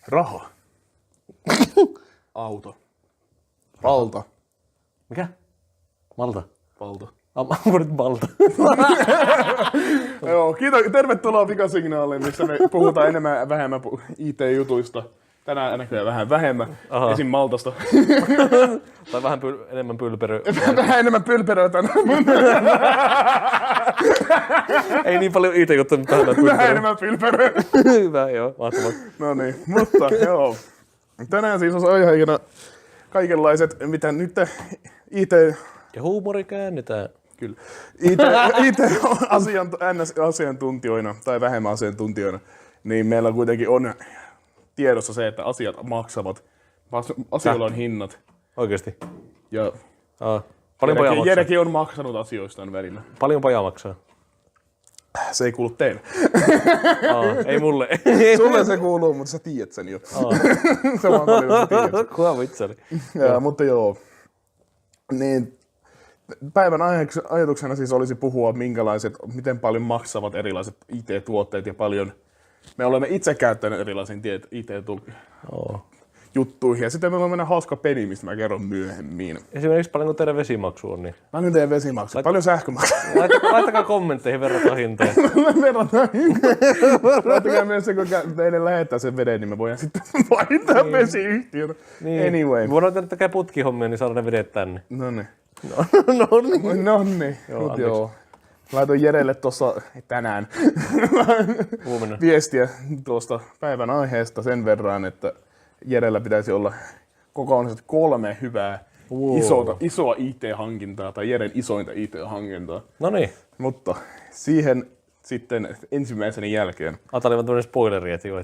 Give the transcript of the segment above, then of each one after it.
Raha. Auto. Valta. Mikä? Malta. Valta. Onko nyt Malta? Joo, kiitos. Tervetuloa Pikasignaaliin, missä me puhutaan enemmän ja vähemmän IT-jutuista. Tänään näköjään vähän vähemmän. Aha. Esim. Maltasta. Tai vähän enemmän pylperöä. Vähän enemmän pylperöä tänään. Ei niin paljon IT-juttuja, mutta vähän pylperöä. Vähän enemmän pylperöä. Hyvä, joo. Mahtavaa. No niin, mutta joo. Tänään siis olisi aiheena kaikenlaiset, mitä nyt IT... Ja huumori käännetään. Kyllä. IT-asiantuntijoina tai vähemmän asiantuntijoina, niin meillä kuitenkin on tiedossa se, että asiat maksavat. Asioilla on hinnat. Oikeesti? Ja Paljon paja maksaa. Jerekin on maksanut asioistaan välillä. Paljon paja maksaa. Se ei kuulu teille. Ei mulle. Sulle se kuuluu, mutta sä tiedät sen jo. Se vaan paljon, sä tiedät. Kuva vitsari. Mutta joo. Niin, päivän ajatuksena siis olisi puhua, miten paljon maksavat erilaiset IT-tuotteet ja paljon me olemme itse käyttäneet erilaisiin IT-juttuihin. Ja sitten meillä on mennä hauska peli, mistä mä kerron myöhemmin. Esimerkiksi paljonko teidän vesimaksu on, niin Paljon teidän vesimaksu, paljon sähkömaksu. laittakaa kommentteihin, verrataan hintoja. Verrataan hintoja. Laittakaa myös se, kun teille lähettää sen veden, niin me voidaan sitten vaihtaa vesiyhtiötä. Niin. Anyway. Voidaan tehdä tekee putkihommia, niin saadaan ne vedet tänne. Noniin. Noniin. Joo. Laitoin Jerelle tuossa tänään viestiä tuosta päivän aiheesta sen verran, että Jerellä pitäisi olla kokonaisesti 3 hyvää isoa IT-hankintaa tai Jeren isointa IT-hankintaa. No niin. Mutta siihen sitten ensimmäisenä jälkeen. Ajattelin vaan tämmönen spoileri, että Jere.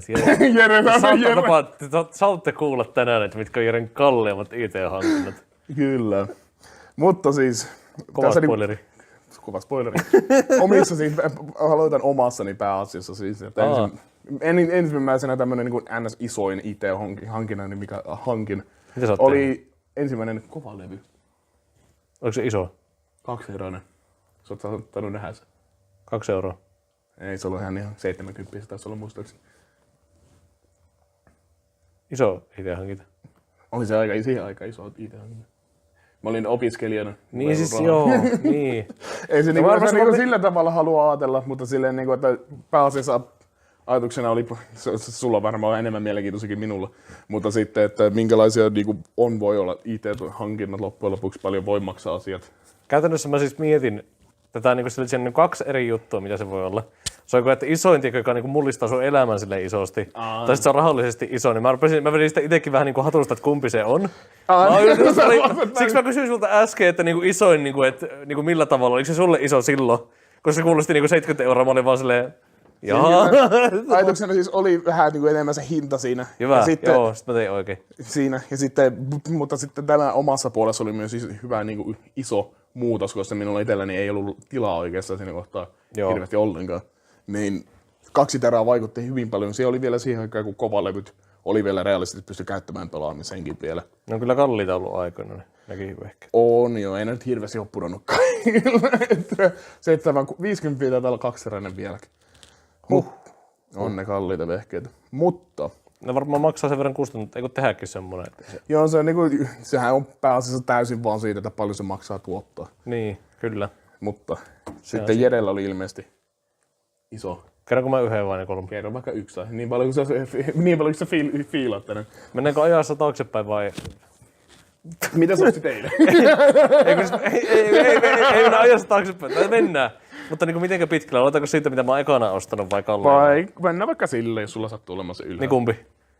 saatte kuulla tänään, että mitkä on Jeren kalleimmat IT-hankinnat. Kyllä. Mutta siis... Kova spoileri. Kova spoileri. Aloitan omassani pääasiassa siis. Että ensimmäisenä tämmönen niin kuin NS-isoin IT-hankinnan, niin mikä hankin, oli ensimmäinen kovalevy. Oliko se iso? 2-euroinen. Sä oot saattanut nähdä se. 2 euroa. Ei, se ollut ihan 70, se taisi olla muistaakseni. Iso IT-hankinta. Oli se siihen aika iso IT-hankinta. Mä olin opiskelijana. Niin siis joo, niin. Ei se, niinku sillä tavalla halua ajatella, mutta silleen, niinku, että pääasiassa ajatuksena oli, sulla on varmaan enemmän mielenkiintoisikin minulla, mutta sitten, että minkälaisia niinku, voi olla IT-hankinnat loppujen lopuksi, paljon voi maksaa asiat. Käytännössä mä siis mietin tätä niin 2 eri juttua, mitä se voi olla. Se on että isoin, joka niin mullistaa sun elämän silleen isosti. Tai sitten se on rahallisesti iso, niin mä vedin sitä itsekin vähän niin hatusta, että kumpi se on. Siksi mä kysyin sulta äsken, että niin isoin, että niin millä tavalla, oliko se sulle iso silloin? Koska se kuulosti niin 70 euroa, mä olin vaan silleen, jaha. Ajatuksena siis oli vähän niin enemmän se hinta siinä. Hyvä, ja sitten, joo, sit mä tein oikein. Siinä, ja mutta sitten tämä omassa puolessa oli myös hyvä niin kuin iso muutos, koska minulla itselläni ei ollut tilaa oikeastaan siinä kohtaa hirveästi ollenkaan. Niin 2 terää vaikutti hyvin paljon. Se oli vielä siihen aikaan, kun kovalevyt oli vielä realistisesti pysty käyttämään pelaamisenkin vielä. Ne on kyllä kalliita ollut aikoina, nekin hyvehkeet. On joo, ei ne nyt hirveästi ole pudonnutkaan. 50 taitaa olla 2-teräinen vieläkin. On ne kalliita vehkeitä. Mutta... Ne varmaan maksaa sen verran kustannut, eikö tehdäkin semmoinen? Joo, sehän on pääasiassa täysin vaan siitä, että paljon se maksaa tuottaa. Niin, kyllä. Mutta sitten Jerellä oli ilmeisesti iso. Kerronko mä yhden vai ne 3? Kerro vaikka 1. Niin paljon kuin sä fiilaat tänne. Mennäänkö ajassa taaksepäin vai? Mitä sä ostit eilen? Ei mennä ajassa taaksepäin. Tai mennään. Mutta niin mitenkä pitkällä? Aloitanko siitä, mitä mä oon ekana ostanut vai kalliin? Mennään vaikka sille, jos sulla sattuu olemaan se ylhäällä. Niin kumpi?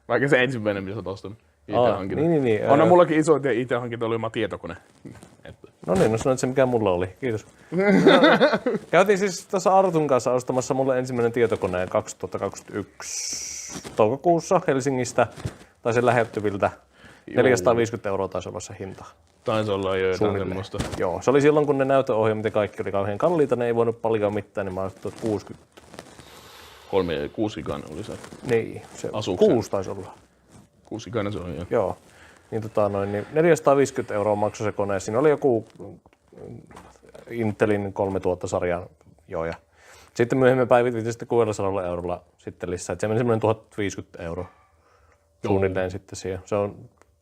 Vaikka se ensimmäinen, mitä sä oot ostanut. IT-hankinta. Niin. On mullakin iso IT-hankinta, oli oma tietokone. No niin, no sanoit se mikä mulla oli. Kiitos. Käytiin siis tuossa Artun kanssa ostamassa mulle ensimmäinen tietokone 2021 toukokuussa Helsingistä. Tai sen lähettyviltä. 450 € taisi olla se hinta. Taisi olla jo jotain semmoista. Joo, se oli silloin kun ne näytöohjelmat ja kaikki oli kauhean kalliita, ne ei voinut paljon mitään, niin mä ajattelin, että 60. 6-ikäinen oli se. Niin, se 6 taisi olla. 6-ikäinen se on jo. Joo. Niin 450 € maksoi se kone. Siinä oli joku Intelin 3000-sarjan joja. Sitten myöhemmin päivitin sitten 600 € sitten lisää. Se meni semmoinen 1050 €. suunnilleen sitten siihen. Se on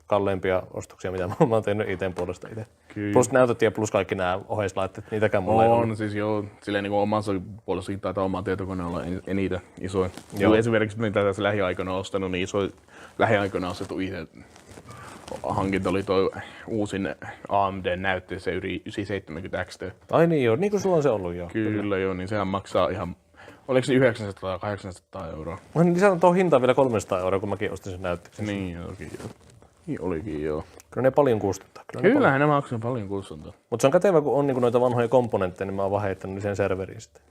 kalleimpia ostoksia, mitä mä oon tehnyt itse puolesta itse. Plus näytöt plus kaikki nämä oheislaitteet, niitäkään mulla ei ole. On siis joo, silleen niin omassa puolessa taitaa omaa tietokoneella eniten isoja. Joo. Esimerkiksi mitä tässä lähiaikoina on ostanut, niin isoja lähiaikoina ostettu itse hankinta oli tuo uusin AMD-näyttö, se yli 970 XT. Ai niin joo, niin kuin sulla on se ollut jo. Kyllä joo, niin sehän maksaa ihan, oliko se 900 800 euroa? No niin se on tuo hinta vielä 300 euroa, kun mäkin ostin sen näyttöksen. Niin olikin joo. Niin olikin joo. Kyllä ne paljon kustuttaa. Kyllähän ne maksaa paljon kustuttaa. Mutta se on kätevä, kun on niinku noita vanhoja komponentteja, niin mä oon vaan heittänyt sen serveriin sitten.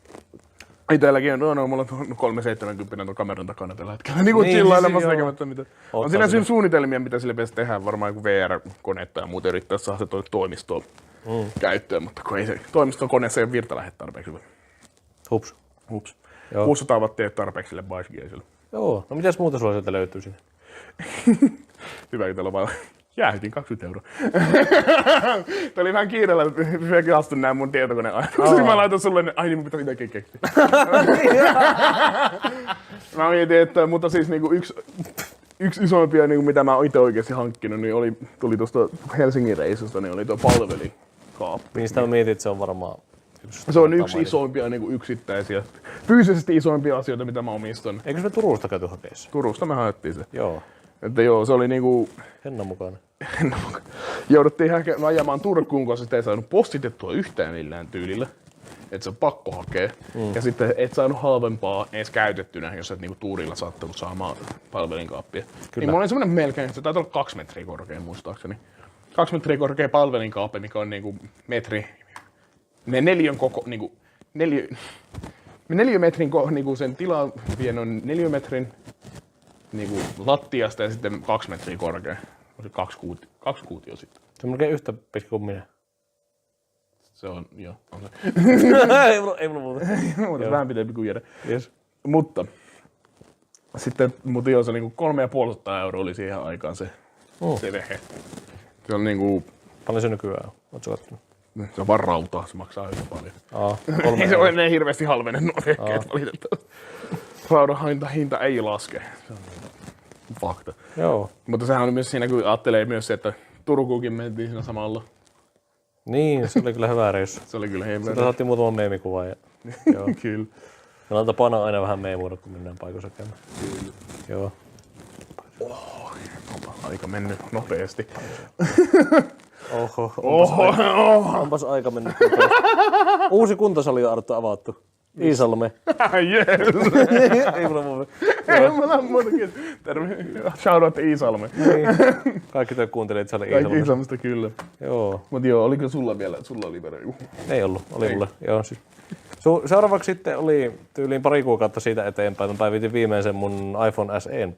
Itselläkin on, mulla on 370 tuon kameran takana tällä hetkellä. Niin kuin chillailemassa tekemättä mitä. On siinä suunnitelmia, mitä sille pitäisi tehdä. Varmaan joku VR-konetta ja muuta yrittää saada se toimistoon käyttöön, mutta kun ei se toimistokoneessa ei ole virtalähet tarpeeksi. Hups. 600 wattia tarpeeksi sille bicegeiselle. Joo, no mitäs muuta sulla sieltä löytyy sinne? Hyvä, kun täällä vaan jäähytin 20 euroa. Tää oli vähän kiireellä, että minäkin astun nää mun tietokoneen ajatuksia. Mä laitan sulle ne, ai niin mun pitää itsekin keksiä. Mä mietin, että mutta siis niinku yksi isoimpia, niinku, mitä mä oon itse oikeesti hankkinut, niin tuli tuosta Helsingin reissusta, niin oli tuo palvelikaappi. Niistä mä mietin, että se on varmaan se on yksi isoimpia niinku yksittäisiä, fyysisesti isoimpia asioita, mitä mä omistan. Eikö me Turusta käyty hakeessa? Turusta me haettiin se. Joo. Että joo, se oli niinku... Henna mukana. Jouduttiin ajamaan Turkuun, koska sitä ei saanut postitettua yhtään millään tyylillä. Että se on pakko hakea. Ja sitten et saanut halvempaa edes käytettynä, jos et niinku tuurilla saattanut saamaan palvelinkaappia. Niin mulla oli semmonen melkein, se taitaa olla 2 metriä korkea muistaakseni. 2 metriä korkea palvelinkaappi, mikä on niinku metri... Ne neliön koko... Niinku, neliömetrin niinku sen tila vien on 4 metrin niinku lattiasta ja sitten 2 metriä korkea. Se 2 kuutio sitten. Se on melkein yhtä pitkä kuin minä. Se on, joo. On se. ei mulla muuta. Mutta vähän pitempi kuin Jere. Yes. Mutta sitten joo, se niinku 350 € oli siihen aikaan se vehe. Se on niinku... Paljon se nykyään on? Ootko kattonut? Se on vaan rautaa, se maksaa aika paljon. Ei se ole enää hirveästi halvenen nuo vehkeet valitettavasti. Raudan hinta ei laske. Se on fakta. Joo. Mutta sehän on myös siinä, kun ajattelee myös se, että Turkuukin mentiin siinä samalla. Niin, se oli kyllä hyvä reissu. Se oli kyllä hyvä. Sitä saatiin muutama meemikuva. Ja... joo. Kyllä. Meillä on tapana aina vähän meemuida, kun mennään paikoissa käymään. Kyllä. Joo. Onpa aika mennyt nopeasti. Onpas aika mennyt nopeasti. Uusi kuntosali on avattu. Iisalme. Yes. Ei mulla muuta. Ei mulla muutakin. Shoutout Iisalme. Niin. Kaikki te kuuntelijat siellä Iisalmesta. Kaikki Iisalmesta kyllä. Joo. Mut joo, oliko sulla vielä? Sulla oli vielä joku? Ei ollut, oli mulle. Joo, siis. Seuraavaksi sitten oli tyyliin pari kuukautta siitä eteenpäin. Mä päivitin viimeisen mun iPhone SE:n.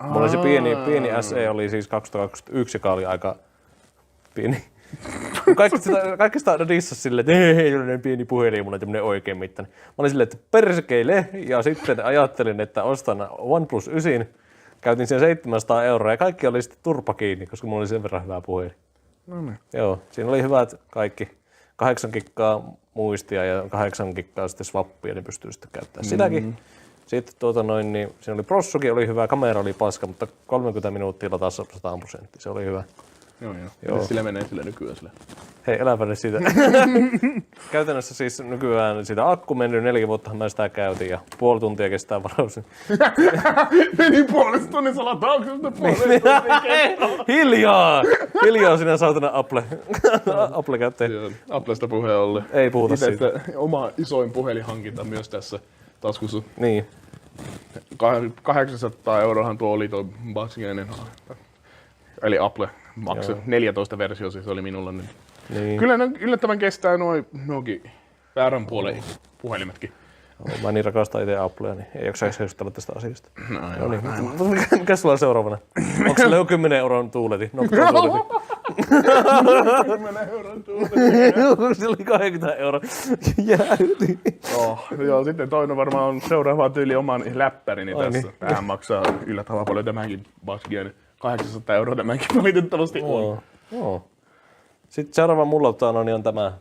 Mulla oli se pieni SE oli siis 2021, joka oli aika pieni. Kaikki sitä dissasi silleen, että ei ole niin pieni puhelin, mulla on tämmönen oikein mittainen. Mä olin silleen, että perskeile, ja sitten ajattelin, että ostan OnePlus 9. Käytin sen 700 € ja kaikki oli sitten turpa kiinni, koska mulla oli sen verran hyvä puhelin. No niin. Joo, siinä oli hyvät kaikki. 8 giggaa muistia ja 8 giggaa sitten swappia, niin pystyy sitten käyttämään sitäkin. Sitten niin siinä oli prossukin, oli hyvä, kamera oli paska, mutta 30 minuuttia latasi 100%. Se oli hyvä. Joo. Miten sillä menee sillä nykyään sillä? Hei, eläpäni siitä. Käytännössä siis nykyään sitä akku mennyt 4 vuotta mä sitä käytin ja puoli tuntia kestää varaus. Meni puolesta tunnissa latauksesta puolesta tuntia. Hiljaa sinä saatana Apple käyttäjä. Applesta puheen ollen. Ei puhuta siitä. Oma isoin puhelinhankinta myös tässä taskussa. Niin. 800 € tuo oli tuo Basgiainen. Eli Apple maksoi 14 versio, siis oli minulla nyt. Niin. Kyllä ne yllättävän kestää nuokin väärän puolen puhelimetkin. Mä niin rakastan itse Applea, niin ei jaksa keskustella tästä asiasta. No niin. Mikä sulla on seuraavana? Onko sillä jo 10 € tuuleti? 10 € tuuleti. Sillä oli 20 € jäähyti. Joo, sitten toinen varmaan on seuraava tyyli oman läppärini tässä. Niin. Tähän maksaa yllättävän paljon tämäkin Basgiainen. 800 € tämänkin valitettavasti on. Joo. Sitten seuraava mulla on tämä.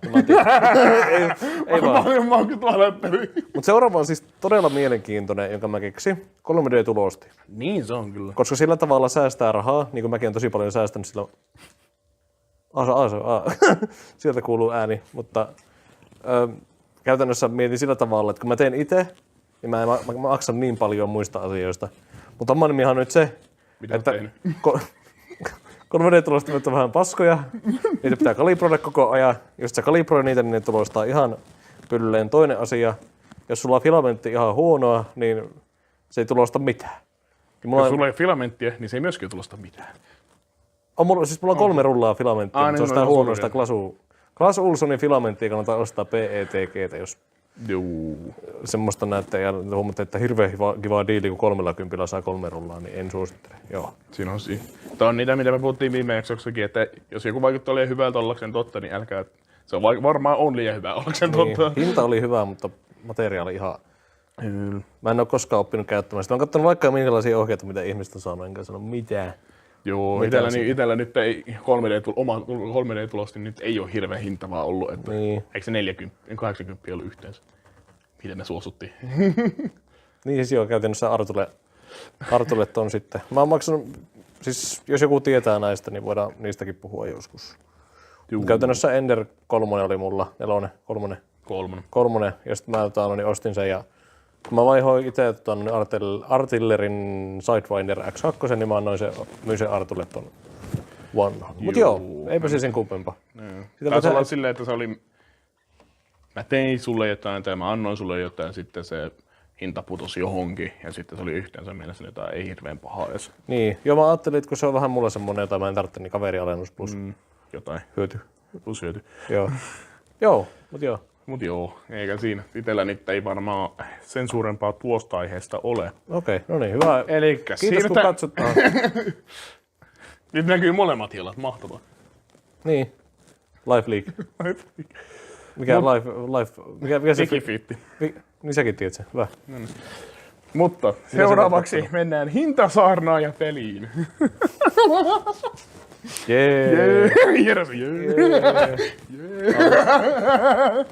ei vaan. Paljon maukutvalättäviä. Mutta seuraava on siis todella mielenkiintoinen, jonka mä keksin. 3D-tulosti. Niin se on kyllä. Koska sillä tavalla säästää rahaa, niin kuin mäkin olen tosi paljon säästänyt sillä... Sieltä kuuluu ääni, mutta käytännössä mietin sillä tavalla, että kun mä teen itse, niin mä maksan niin paljon muista asioista. Mutta oma nimihan on nyt se, mitä että 3D-tulostimet on vähän paskoja, niitä pitää kalibroida koko ajan. Jos sä kalibroi niitä, niin ne tulostaa ihan pyllleen. Toinen asia, jos sulla on filamentti ihan huonoa, niin se ei tulosta mitään. Jos sulla ei filamenttia, niin se ei myöskään tulosta mitään. Mulla on 3 rullaa filamenttia, mutta se on sitä huonoista Clas Ohlsonin filamenttia kannattaa ostaa PETG:tä, jos semmoista näette ja huomatte, että hirveän kiva diili, kun 30 saa 3 rullaa, niin en suosittele. Joo. Siinä on siinä. Tämä on niitä, mitä me puhuttiin viime jaksossakin, että jos joku vaikuttaa liian hyvältä ollakseen totta, niin älkää. Se on varmaan on liian hyvä ollakseen totta. Hinta oli hyvä, mutta materiaali ihan... Mä en ole koskaan oppinut käyttämään sitä. Mä oon katsonut vaikka minkälaisia ohjeita, mitä ihmiset on saanut, enkä sano mitään. Joo, itellä nyt ei 3D-tulosti nyt ei ole hirveän hintavaa ollut. Että niin. Eikö se 40, 80 ollut yhteensä? Miten me suosuttiin? Niin siis joo, käytännössä Artulle on sitten. Mä oon maksanut, siis jos joku tietää näistä, niin voidaan niistäkin puhua joskus. Käytännössä Ender 3 oli mulla, 3. Ja sitten mä niin ostin sen ja kun mä vaihoin itse Artillerin Sidewinder X2, niin mä myin sen Artulle ton vanhan. Mut joo, eipä se sen kummempaa. Taisi olla silleen, että se oli... Mä tein sulle jotain tai mä annoin sulle jotain, sitten se hinta putosi johonkin ja sitten se oli yhteensä mielessä jotain ei hirveän pahaa edes. Niin, joo mä ajattelin, että kun se on vähän mulle semmonen, jota mä en tarvitse, niin kaverialennus plus jotain. Hyöty. Plus hyöty. Joo, Mut joo, eikä siinä. Itellä nyt ei varmaan sen suurempaa tuosta aiheesta ole. Okei, no niin, hyvä. Elikkä kiitos kun katsotaan. Nyt näkyy molemmat jalat, mahtavaa. Niin, Life League. Mikä se... Wikifiitti. Niin säkin tiedät sen, hyvä. Mutta seuraavaksi mennään hintasaarnaan ja peliin. Jee.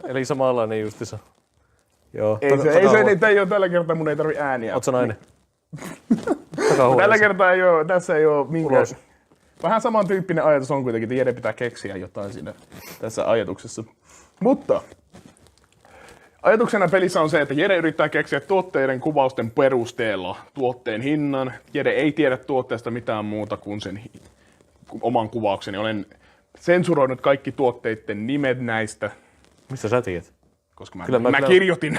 Eli samanlainen justissa. Joo. Ei ole tällä kertaa, mun ei tarvi ääniä. Oot sä nainen? Tällä kertaa ei ole, tässä ei ole minkään. Vähän samantyyppinen ajatus on kuitenkin, että Jere pitää keksiä jotain siinä tässä ajatuksessa. Mutta ajatuksena pelissä on se, että Jere yrittää keksiä tuotteiden kuvausten perusteella tuotteen hinnan. Jere ei tiedä tuotteesta mitään muuta kuin sen oman kuvaukseni. Olen sensuroinut kaikki tuotteiden nimet näistä. Mistä sä tiedät? Koska mä kirjoitin.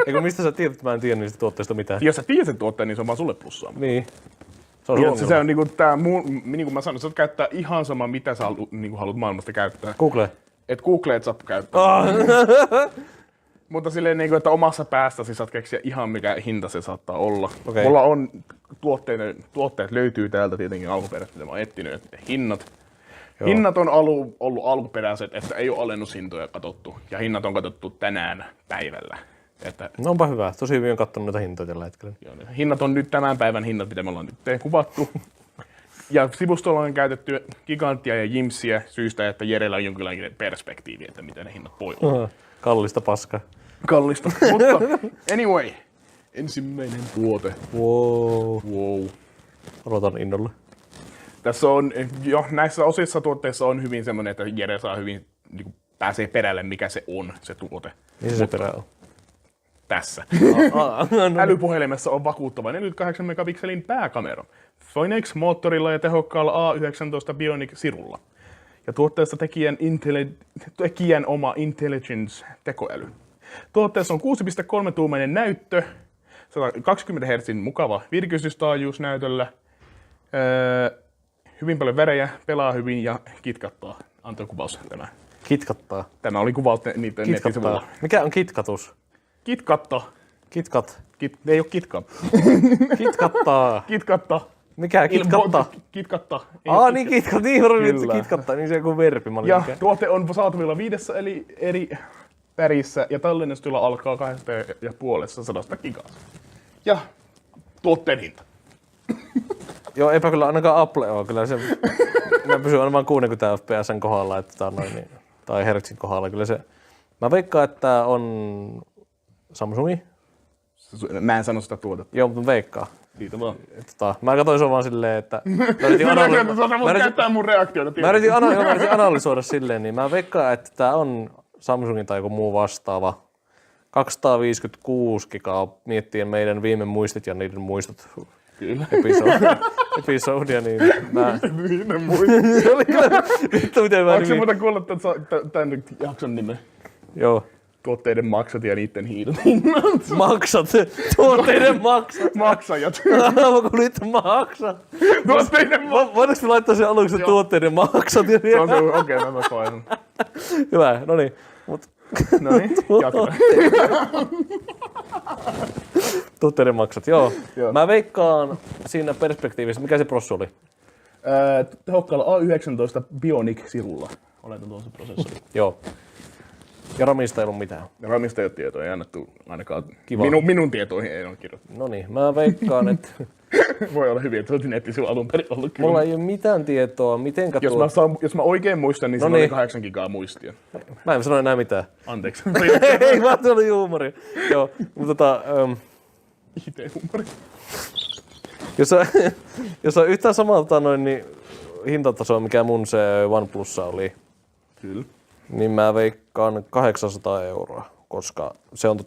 Eikö mistä sä tiedät, että mä en tiedä niistä tuotteista mitään? Jos sä tiedät sen tuotteen, niin se on vaan sulle plussaa. Niin. Se on niinku tää niin kuin mä sanoin, sä saat käyttää ihan sama mitä sä haluat maailmasta käyttää. Google. Et Google et saa käyttää. Mutta silleen niinku, että omassa päässäsi saat keksiä ihan mikä hinta se saattaa olla. Okay. Mulla on tuotteet löytyy täältä tietenkin alkuperäisesti, mitä mä oon etsinyt, että hinnat. Joo. Hinnat on ollut alkuperäiset, että ei ole alennushintoja katsottu. Ja hinnat on katsottu tänään päivällä. Että no onpa hyvä. Tosi hyvin on katsonut noita hintoja tällä hetkellä. Joo, hinnat on nyt tämän päivän hinnat, mitä me ollaan nyt kuvattu. Ja sivustolla on käytetty Giganttia ja Jimsiä syystä, että Jerellä on jonkinlainen perspektiivi, että miten ne hinnat voi olla. Kallista paskaa. Kallista, mutta anyway. Ensimmäinen tuote. Wow. Odotan innolla. Tässä on, jo näissä osissa tuotteissa on hyvin semmoinen, että Jere saa hyvin, niin kuin pääsee perälle, mikä se on, se tuote. Missä se perä on? Tässä. Älypuhelimessa on vakuuttava 48 megapikselin pääkamera. Phoenix-moottorilla ja tehokkaalla A19 Bionic-sirulla. Ja tuotteessa tekijän oma Intelligence-tekoäly. Tuotteessa on 6,3-tuumainen näyttö, 120 Hz mukava virkistystaajuus näytöllä, hyvin paljon värejä, pelaa hyvin ja kitkattaa. Antoi kuvaus tämä. Kitkattaa? Tämä oli kuvaus niiden nettisivuilla. Mikä on kitkatus? Kitkatta. Kitkat. Ei oo kitkaa. Kitkattaa. Kitkatta. Mikä kitkatta? Kitkatta. Niin kitkatta, niin se joku verbi. Ja tuote on saatavilla 5 eri värissä ja tallennustila alkaa 2,5 gigaa. Ja tuotteen hinta. Joo, eipä kyllä ainakaan Apple ole. Kyllä se Mä pysyn aina vaan 60 fps:n kohdalla, että noin, tai hertsin kohdalla. Kyllä se, mä veikkaan, että tää on Samsungi. Mä en sano sitä tuotetta. Joo, mutta veikkaa. Siitä vaan. Mä katsoin sua vaan silleen, että... Mä yritin analysoida silleen, niin mä veikkaan, että tää on Samsungin tai joku muu vastaava. 256 gigaa miettien meidän viime muistit ja niiden muistot. Kyllä. Episodia, niin mä... Viime muistit. Vittu, miten mä Onko se muuten kuullut tämän jakson nimen? Joo. Tuotteiden maksat ja niiden hiidot. Maksat. Tuotteiden maksat. Maksajat. Mä kuulin, että maksat. Tuotteiden maksat. Voidaanko me laittaa sen aluksi tuotteiden maksat? Okei, mä koen. Hyvä, no niin. Noniin, jatketaan. Tuotteiden maksat, joo. Mä veikkaan siinä perspektiivissä, mikä se prosessi oli? Tehokkaalla A19 Bionic-sirulla. Oletan tuon se prosessori. Joo. Ja Ramista ei ollut mitään. Ramista ei ole tietoa, ei annettu ainakaan minun tietoihin ei ole kirjoittu. No niin, mä veikkaan, että... Voi olla hyvin, että se oli nettisivu alun perin ollut kyllä. Mulla ei ole mitään tietoa, mitenkä jos mä oikein muistan, niin siinä oli 8 gigaa muistia. Mä en sano enää mitään. Anteeksi. Ei, vaan se oli huumori. Joo, mutta IT-huumori. Jos on yhtään samalta niin hintatasoa, mikä mun se OnePlussa oli, kyllä, niin mä veikkaan 800 €, koska se on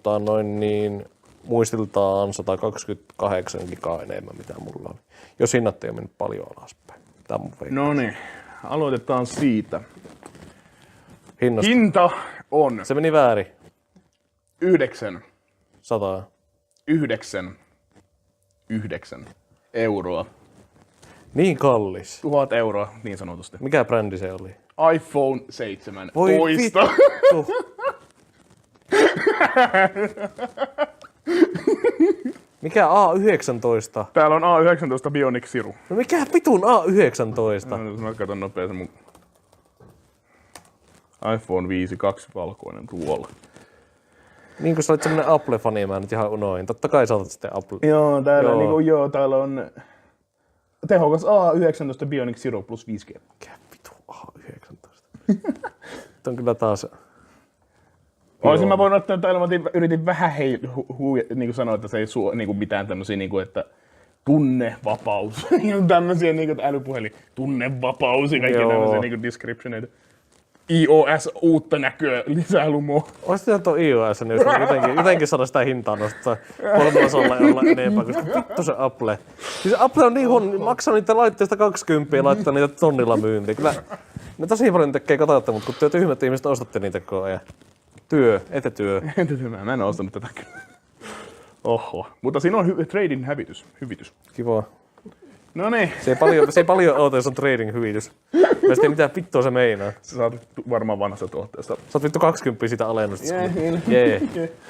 muistiltaan 128 gigaa enemmän, mitä mulla oli. Jos hinnat ei ole mennyt paljon alaspäin. Tää mun veikkaus. No niin, aloitetaan siitä. Hinnasta. Hinta on... Se meni väärin. 9. 100. 9 euroa. Niin kallis. 1000 euroa, niin sanotusti. Mikä brändi se oli? iPhone 7. Voi poista. Vittu. Mikä A19? Täällä on A19 Bionic Siru. No mikä vitun A19? No, mä katson nopea mun iPhone 5 2 valkoinen tuolla. Niin kuin sä olit semmonen Apple-fani, mä nyt ihan unoin. Totta kai sä otat sitten Apple. Joo, täällä on tehokas A19 Bionic Siru plus 5G. Mikä vitu A19? Nyt on kyllä taas... Olisin mä voinut ottaa täällä, mä yritin vähän niin kuin sanoa, että se ei niin mitään tämmösiä, niin kuin, että tunnevapaus. Tämmösiä niin kuin älypuhelin, tunnevapaus ja kaikki tämmösiä niin kuin descriptioneita. iOS uutta näköä, lisää lumoa. Olis tehdä tuon iOS, niin jos jotenkin saada sitä hintaa nostaa 300 olla enempää, koska vittu se Apple. Siis Apple on niin huono, maksaa niitä laitteista 20 ja laittaa niitä tonnilla myyntiin. Kyllä ne tosi paljon tekee katsotta, mutta kun te tyhmät ihmiset ostatte niitä koko ajan. Etätyö. Mä en oo ostanut tätä kyllä. Oho. Mutta siinä on trading hyvitys. Kiva. No niin. Se ei paljon oota, jos on trading hyvitys. Mä en tiedä mitään vittua se meinaa. Sä saat varmaan vanhasta tuotteesta. Sä oot vittu 20 siitä alennusta. Jee.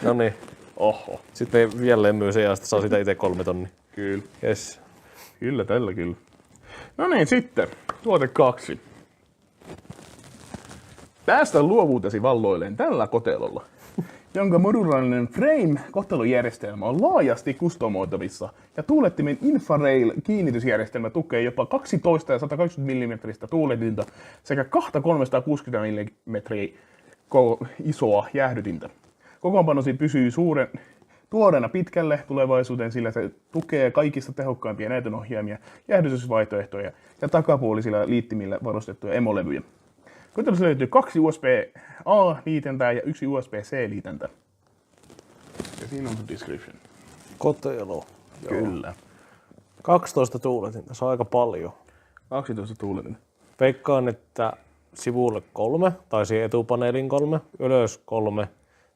No niin. Oho. Sitten me jälleen myy se ja sitten saa siitä itse 3 tonnia. Kyllä. Yes. Kyllä, tällä kyllä. No niin, sitten. Tuote 2. Päästä luovuutesi valloilleen tällä kotelolla, jonka modulaarinen frame-kotelojärjestelmä on laajasti kustomoitavissa ja tuulettimen infrared-kiinnitysjärjestelmä tukee jopa 12 ja 120 mm tuuletinta sekä 2 360 mm isoa jäähdytintä. Kokoonpanosi pysyy tuoreena pitkälle tulevaisuuteen, sillä se tukee kaikista tehokkaimpia näytönohjaimia, jäähdytysvaihtoehtoja ja takapuolisilla liittimillä varustettuja emolevyjä. Kotelossa löytyy 2 USB-A-liitäntä ja 1 USB-C-liitäntä. Ja siinä on se description. Kotelo. Kyllä. 12 tuuletinta, se on aika paljon. 12 tuuletinta. Veikkaan, että sivulle 3, tai siihen etupaneelin 3, ylös 3,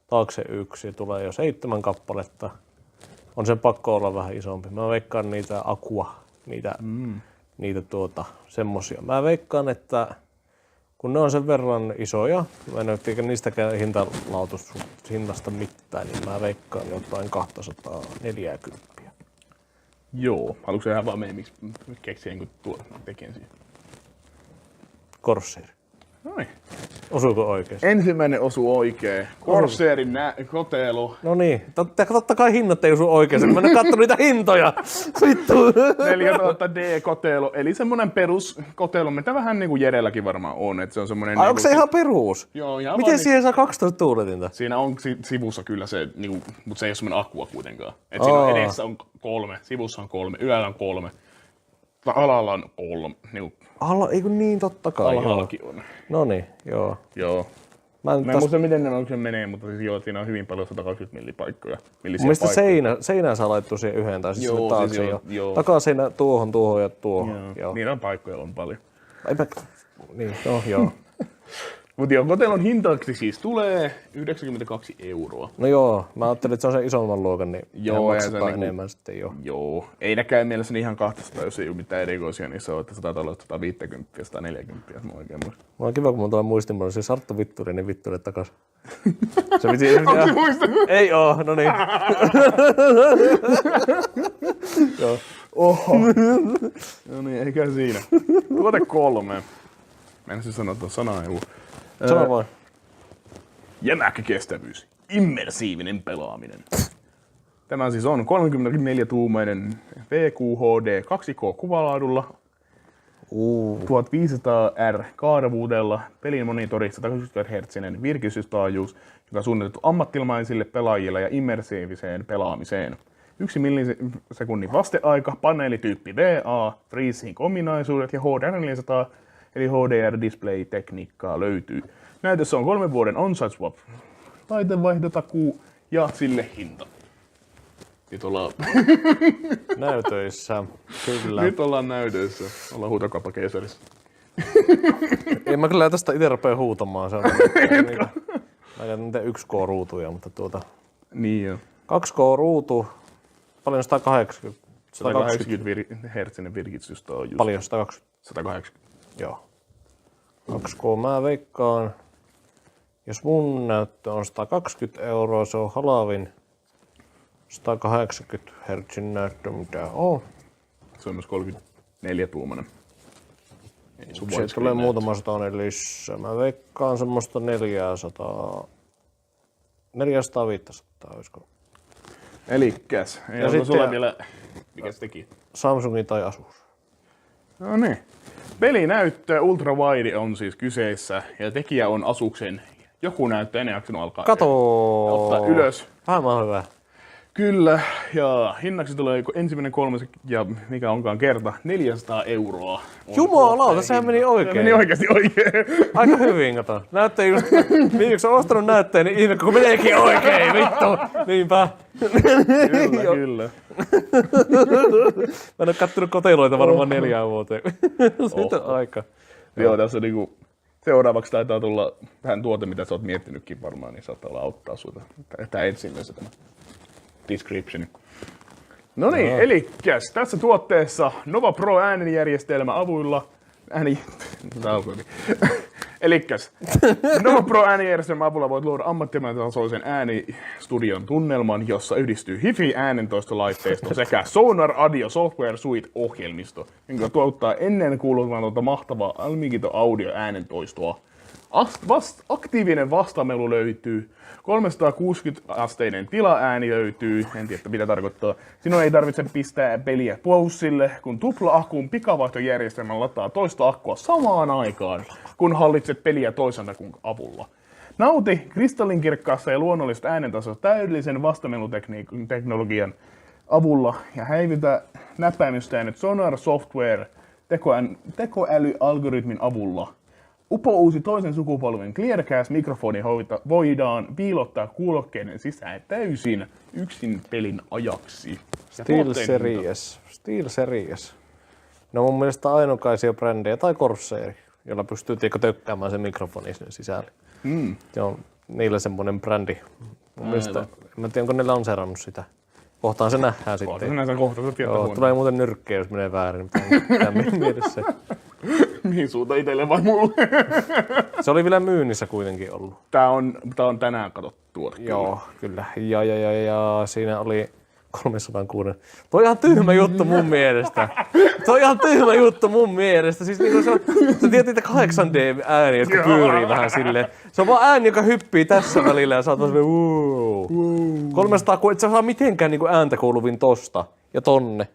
taakse 1 ja tulee jo 7 kappaletta. On sen pakko olla vähän isompi. Mä veikkaan niitä Aqua, niitä semmosia. Mä veikkaan, että kun ne on sen verran isoja, mä en ole niistäkään hinnasta mitään, niin mä veikkaan jotain 240. Joo. Haluatko ihan vaan miksi keksiä kun tekee siihen? Corsair. Noin. Osuuko oikein? Ensimmäinen osuu oikein. Corsairin kotelo. No niin, totta kai hinnat ei osu oikein, mä en katso niitä hintoja. Vittu. 4000D kotelo, eli semmonen perus kotelo, mitä vähän niinku Jerelläkin varmaan on. Et se on semmonen Ai, onko se ihan perus? Joo, ihan Miten vaan siihen saa 12 tuuletinta? Siinä on sivussa kyllä se, niinku, mutta se ei ole semmonen aqua kuitenkaan. Et siinä on edessä on 3, sivussa on 3, ylällä on 3. Alalla on 3. Niinku, Eikö niin, totta kai. alhaallakin on. No niin, joo. Joo. Mä en muista miten ne menee, mutta siis joo, siinä on hyvin paljon 120 millipaikkoja. Mielestä seinään saa laittua siihen yhden tai siis sinne taakse. Siis joo. Takaseinä tuohon ja tuohon. Joo. Niillä on paikkoja on paljon. Niin, no joo. Mutta joo, kotelon hintaksi siis tulee 92 €. No joo, mä ajattelin, että se on se isomman luokan, niin joo, ja se niinku, enemmän sitten jo. Joo, ei näkään mielessäni ihan 200, jos ei ole mitään erikoisia, niin se on, että 100 olla 150 ja 140, jos mä oikein muistan. Mulla on kiva, kun mun tulee muistimuodon, se Sarttu Vitturi, niin Vitturi takas. Se onko se muistanut? Ei oo, no niin. Joo. Oho. No niin, eikä siinä. Tuote 3. Mä en siis sanoa tuon sanaa joku. Sano vaan. Jämäkkä kestävyys. Immersiivinen pelaaminen. Tämä siis on 34-tuumainen VQHD 2K-kuvalaadulla. 1500R kaaravuudella, pelin monitori 120 Hz virkistystaajuus, joka on suunniteltu ammattimaisille pelaajille ja immersiiviseen pelaamiseen. 1 millisekunnin vasteaika, paneelityyppi VA, FreeSync-ominaisuudet ja HDR400 eli HDR-display-tekniikkaa löytyy. Näytössä on 3 vuoden on-site swap laitevaihdotakuu ja sille hinta. Nyt ollaan näytöissä, kyllä. Nyt ollaan näytöissä. Ollaan huutokauppakeisarissa. Ei mä kyllä tästä itse rupea huutamaan. Se on mä käytän niitä 1K-ruutuja, mutta Niin jo. 2K-ruutu, paljon 180? 180 Hz virkistystaajuus. Paljon 120? 180. Joo. 2K mä veikkaan. Jos mun näyttö on 120 €, se on halavin 180 Hz näyttö, mitä on. Se on myös 34-tuumainen. Se tulee muutama satainen lisää. Mä veikkaan semmoista 400, 500, olisiko? Elikkäs, ei onko sulla vielä, mikä se teki? Samsungi tai Asus. No niin. Pelinäyttö ultrawide on siis kyseessä ja tekijä on Asuksen. Joku näyttö, en jaksanut alkaa ottaa ylös. Vähän hyvä. Kyllä, ja hinnaksi tulee ensimmäinen 3 ja mikä onkaan kerta 400 €. Jumalauta, sehän meni oikein. Se meni oikeasti oikein. Aika hyvin, kato. Näyttää just, viimeksi on ostanut näytteen, niin ihme, kun meneekin oikein, vittu. Niinpä. Kyllä. Mä en oo kattonut koteloita varmaan 4 vuoteen. Siitä on aika. Joo, tässä on niinku, seuraavaksi taitaa tulla vähän tuote, mitä sä oot miettinytkin varmaan, niin saattaa olla auttaa sulta. Tää ensimmäisen tämä description. No niin, elikkäs tässä tuotteessa Nova Pro äänijärjestelmä avulla elikkäs Nova Pro äänijärjestelmä avulla voit luoda ammattimaisen äänistudion tunnelman, jossa yhdistyy HiFi äänentoistolaitteisto sekä Sonar Audio Software Suite -ohjelmisto, jonka tuottaa ennen kuulumatonta mahtavaa Almigito Audio äänentoistoa. Aktiivinen vastamelu löytyy, 360-asteinen tilaääni löytyy, en tiedä mitä tarkoittaa. Sinun ei tarvitse pistää peliä pausille, kun tupla-akkuun pikavaihtojärjestelmän lataa toista akkua samaan aikaan, kun hallitset peliä toisen akun avulla. Nauti kristallinkirkkaasta ja luonnollista äänentasosta täydellisen vastameluteknologian avulla ja häivytä näppäimystäänyt Sonar Software tekoälyalgoritmin avulla. Upouusi toisen sukupolven Clearcast-mikrofoni voidaan piilottaa kuulokkeiden sisään täysin yksin pelin ajaksi. SteelSeries. No mun mielestä ainokaisia brändejä tai Corsair, jolla pystyy tökkäämään sen mikrofoni sinne sisälle. Se on niillä semmoinen brändi. Mun mielestä, en tiedä onko ne lanseerannut sitä. Kohtaan se nähdään sitten. Kohta tulee muuten nyrkkeä, jos menee väärin. Pitää miettiä se. Mihin suunta itselle vai mulle? Se oli vielä myynnissä kuitenkin ollut. Tää on tänään katsottu tuote. Joo, kyllä. Ja siinä oli 306. Tuo on ihan tyhmä juttu mun mielestä. Tuo on ihan tyhmä juttu mun mielestä. Siis niinku se on, sä tiedät niitä 8D-ääniä, jotka pyörii vähän silleen. Se on vaan ääni, joka hyppii tässä välillä ja sä oot vaan silleen 300, kun et sä saa mitenkään niinku ääntä kuuluvin tosta ja tonne.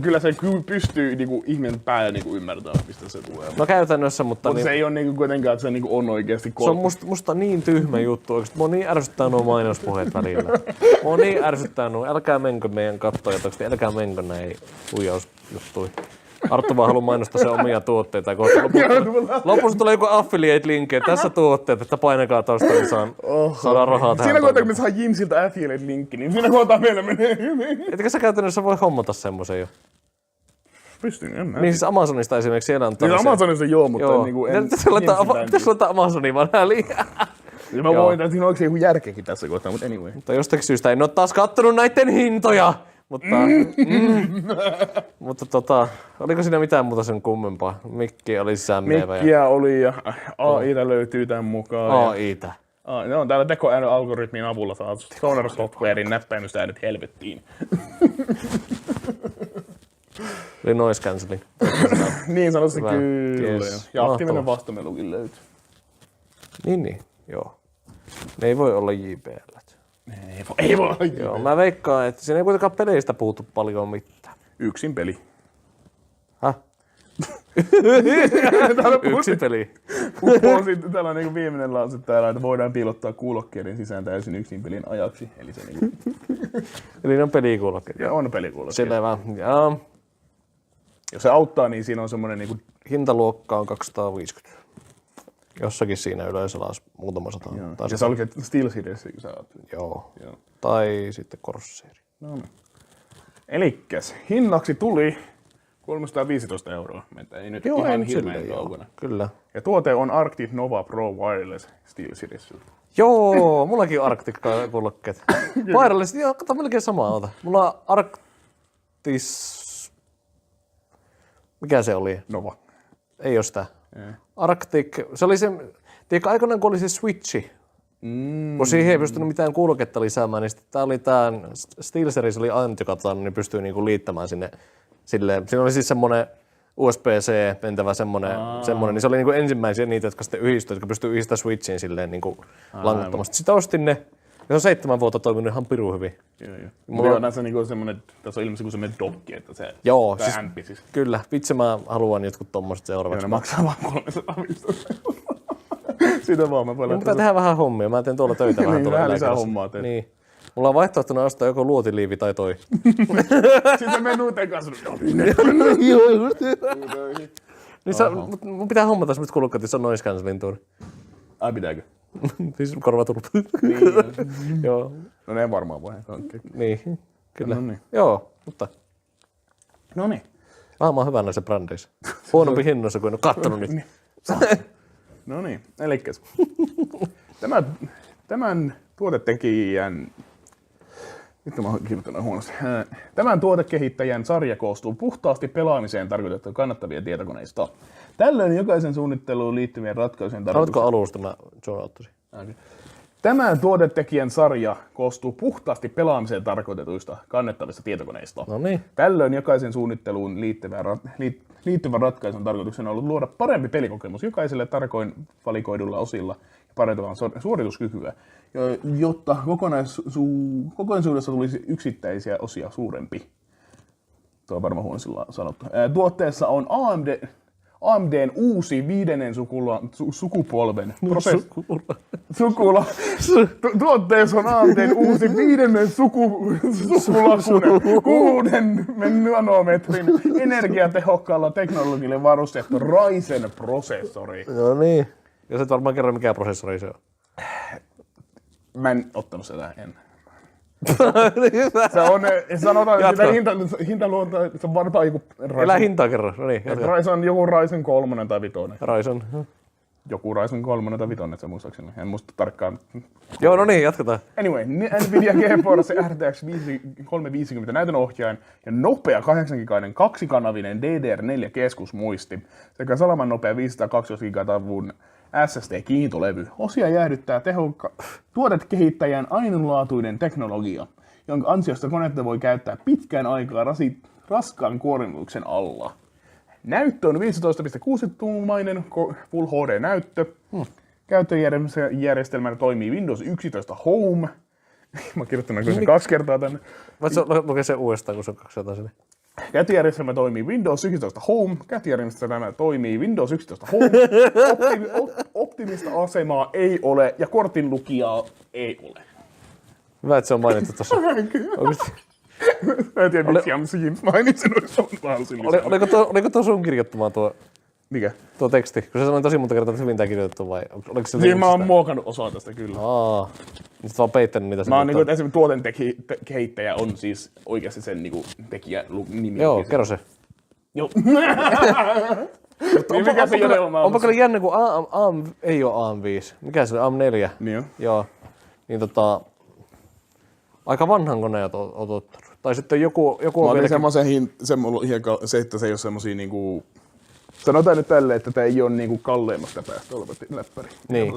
Kyllä se pystyy niinku ihmisen päällä niinku ymmärtämään, mistä se tulee. No käytännössä, mutta se ei ole niinku kuitenkaan, että se niinku on oikeesti se on musta niin tyhmä juttu oikeesti. Mua niin ärsyttää nuo mainospuheet välillä. Mua niin ärsyttää nuo. Älkää menkö meidän kattojat, älkää menkö näin huijausjuttuihin. Arttu vaan haluaa mainostaa sen omia tuotteita. Lopussa tulee joku affiliate-linkki, tässä tuotteet, että painakaa tosta, niin saadaan rahaa tähän. Siinä kohtaa, kun me saa Jimsiltä affiliate-linkki, niin siinä kohtaa meillä menee hyvin. Etkö sä käytännössä voi hommata semmosen jo? Pystyn, en mä. Niin siis Amazonista esimerkiksi siellä on tämmöisiä. Amazonista joo, mutta joo. Niinku en... Pitäis laittaa Amazonia vaan väliin. Ja mä voin, että siinä on oikein joku järkekin tässä kohtaa, mutta anyway. Mutta jostakin syystä en oo taas kattonut näitten hintoja. Mutta oliko siinä mitään muuta sen kummempaa? Mikki oli sämmeevä. Mikkiä oli ja AI:tä löytyy tämän mukaan. AI:tä? No, täällä tekoäly-algoritmin avulla saat Sonar Softwarein näppäimistä äänet helvettiin. Eli noise cancelling. Niin sanoisi kyllä. Yes. Ja aktiivinen vastamelukin löytyy. Niin, joo. Ne ei voi olla JBL. Ei voi. Joo, mä veikkaan, että siinä ei kuitenkaan peleistä puutu paljon mitään. Yksin peli. Häh? Yksin peli. On sitten tällainen viimeinen lause täällä, että voidaan piilottaa kuulokkeiden sisään täysin yksin pelin ajaksi. Eli se niinku... Eli ne on pelikuulokkeet. Joo, on pelikuulokkeet. Selvä. Ja... Jos se auttaa, niin siinä on semmoinen niinku... Hintaluokka on 250. Jossakin siinä yleensä alas muutama sata. Ja sä olit SteelSeries, kun sä ajattelit. Joo. Tai sitten Corsair. No niin. Elikkäs, hinnaksi tuli 315 €. Meitä ei nyt ihan hirveän kaukana. Kyllä. Ja tuote on Arctic Nova Pro Wireless SteelSeries. Joo, mullakin on Arctic-kuulokkeet. Wireless, joo, kato melkein samaa ota. Mulla on Arctis... Mikä se oli? Nova. Ei oo sitä. Arctic, se oli se, tiedätkö aikoinaan kun oli se Switchi, kun siihen ei pystynyt mitään kuuloketta lisäämään, niin sitten tää oli tää SteelSeries oli ainut, joka niin pystyy niinku liittämään sinne silleen. Siinä oli siis semmonen USB-C mentävä semmonen, niin se oli niinku ensimmäisiä niitä, jotka sitten yhdistyi, jotka pystyy yhdistämään Switchiin silleen niinku langattomasti. Sitten ostin ne, ja se on 7 vuotta toiminut ihan pirun hyvin. Joo. Mulla on näissä niinku semmonen, tässä on ilmeisesti semmonen dokki, että se siis, ämpi siis. Kyllä, vitsi mä haluan jotkut tommoset seuraavaksi. Ne maksaa vaan 315 €. Sitä vaan mä voin laittaa. Pitää tehdä vähän hommia, mä teen tuolla töitä vähän tuolla vähän lisää hommaa teet. Niin. Mulla on vaihtoehtona ostaa joko luotiliivi tai toi. Sitten me nuuteen kanssa. Niin mun pitää hommata semmoset kulukkat, jos on noise cancelling tuuri. Ai pitääkö? Siis korvatulpat. Joo. No ne varmaan voi. Niin, kyllä. No niin. Joo, mutta... Noniin. Mä oon hyvä näissä brändeissä. Huonompi hinnoissa kuin en oo kattonut niitä. No niin, elikkäs. Tämän tuotetekijän... Nyt mä oon kirjoittanut huonosti. Tämän tuotekehittäjän sarja koostuu puhtaasti pelaamiseen tarkoitettuja kannattavia tietokoneista. Tällöin jokaisen suunnitteluun liittyvien ratkaisujen tarkoitus... Haluatko alusta mä John ottaisin? Okay. Tämän tuotetekijän sarja koostuu puhtaasti pelaamiseen tarkoitetuista kannettavista tietokoneista. No niin. Tällöin jokaisen suunnitteluun liittyvän ratkaisun tarkoituksena on ollut luoda parempi pelikokemus jokaiselle tarkoin valikoidulla osilla ja parantamaan suorituskykyä, jotta kokonaisuudessa tulisi yksittäisiä osia suurempi. Tuo on varmaan huonosti sanottu. Tuotteessa on AMD:n uusi 5. sukupolven Tuotteessa on AMD:n uusi 5. sukulakunen 6 nanometrin energiatehokkaalla teknologialla varustettu Ryzen-prosessori. No niin. Ja sä et varmaan kerro mikä prosessori se on. Mä en ottanut sitä ennen. Se on, sanotaan, että hintaluonta, se on varmaan joku... Elä hintaa kerro, no niin. Ryzen joku Ryzen 3 tai 5. Ryzen. Joku Ryzen 3 tai 5, se muistaakseni. En muista tarkkaan. Joo, no niin, jatketaan. Anyway, Nvidia GeForce RTX 350 näytönohjain ja nopea 8-gigainen 2-kanavinen DDR4 keskusmuisti sekä salaman nopea 512 GB tavun SSD-kiintolevy. Osia jäähdyttää tuotekehittäjän ainutlaatuinen teknologia, jonka ansiosta konetta voi käyttää pitkään aikaa raskaan kuormituksen alla. Näyttö on 15.6-tuumainen Full HD-näyttö. Käyttöjärjestelmänä toimii Windows 11 Home. Mä oon kirjoittanut sen 2 kertaa tänne. Voitko lukea sen uudestaan, kun se on 2 kertaa sinne? Käyttöjärjestelmä toimii Windows 11 Home. Käyttöjärjestelmä toimii Windows 11 Home. Optimista asemaa ei ole ja kortinlukijaa ei ole. Hyvä, että se on mainittu tuossa. Mä en tiedä, miksi James mainitsin, Oliko tuo sun kirjoittamaan tuo? Mikä? Tuo teksti, kun sä sanoit tosi monta kertaa, että hyvin tää kirjoitettu vai oliko se niin mä oon muokannut osaa tästä kyllä. Nyt vaan peittänyt niitä. Mä oon niinku, että esimerkiksi tuoten kehittäjä on siis oikeasti sen niinku tekijä nimi. Joo, kerro se. Joo. Niin mikä se Jodelma on? Onpa kyllä jännä, kun ei oo AM5. Mikä se on? AM4? Niin jo. Joo. Niin aika vanhan koneen oot ottanut. Tai sitten joku on vieläkin... se, että se ei oo semmosia niinku... Sanotaan nyt tälleen, että tää ei oo niinku kalleimmasta päästä oleva läppäri. Niin.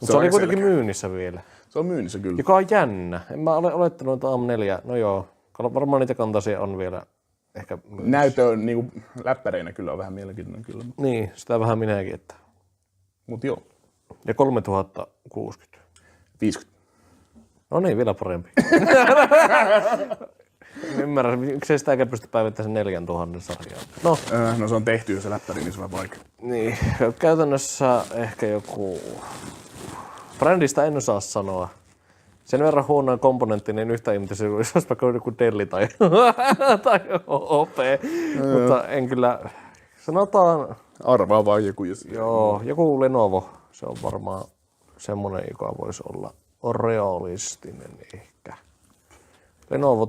Se oli kuitenkin myynnissä vielä. Se on myynnissä kyllä. Joka on jännä. En mä ole olettanut, että AM4, no joo. Varmaan niitä kantaisia on vielä ehkä myynnissä. Näytö on niinku läppäreinä kyllä on vähän mielenkiintoinen kyllä. Niin, sitä vähän minäkin, että... Mut joo. Ja 3060. 50. No niin, vielä parempi. Ymmärrän, miksei sitä eikä pysty päivittämään sen 4000 sarjaa. No se on tehty jo se läppäri, niin se on vaikea. Niin, käytännössä ehkä joku... Brändistä en osaa sanoa. Sen verran huonoin komponentti, niin yhtä ihmettä olisi vaikka joku Dell tai OP. Mutta en kyllä... Sanotaan... Arvaa vaan joku. Joo, joku Lenovo. Se on varmaan semmonen, joka voisi olla realistinen ehkä. Lenovo